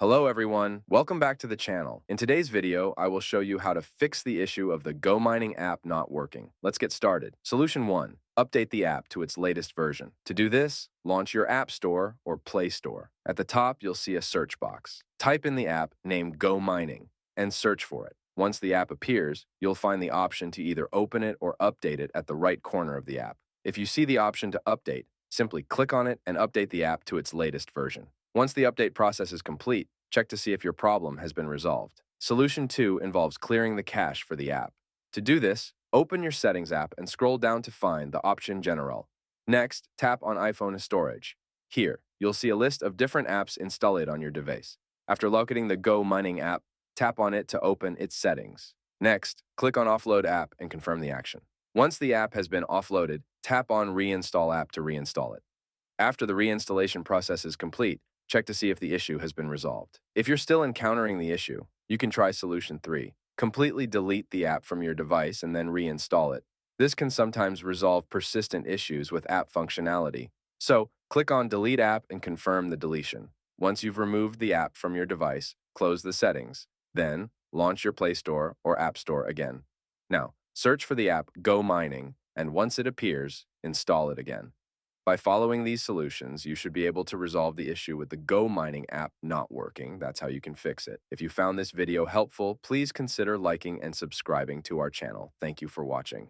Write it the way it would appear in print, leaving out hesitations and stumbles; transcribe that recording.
Hello everyone, welcome back to the channel. In today's video, I will show you how to fix the issue of the GoMining app not working. Let's get started. Solution 1. Update the app to its latest version. To do this, launch your App Store or Play Store. At the top, you'll see a search box. Type in the app named GoMining and search for it. Once the app appears, you'll find the option to either open it or update it at the right corner of the app. If you see the option to update, simply click on it and update the app to its latest version. Once the update process is complete, check to see if your problem has been resolved. Solution 2 involves clearing the cache for the app. To do this, open your Settings app and scroll down to find the option General. Next, tap on iPhone Storage. Here, you'll see a list of different apps installed on your device. After locating the GoMining app, tap on it to open its settings. Next, click on Offload app and confirm the action. Once the app has been offloaded, tap on Reinstall app to reinstall it. After the reinstallation process is complete, check to see if the issue has been resolved. If you're still encountering the issue, you can try Solution 3. Completely delete the app from your device and then reinstall it. This can sometimes resolve persistent issues with app functionality. So, click on Delete App and confirm the deletion. Once you've removed the app from your device, close the settings. Then, launch your Play Store or App Store again. Now, search for the app GoMining, and once it appears, install it again. By following these solutions, you should be able to resolve the issue with the GoMining app not working. That's how you can fix it. If you found this video helpful, please consider liking and subscribing to our channel. Thank you for watching.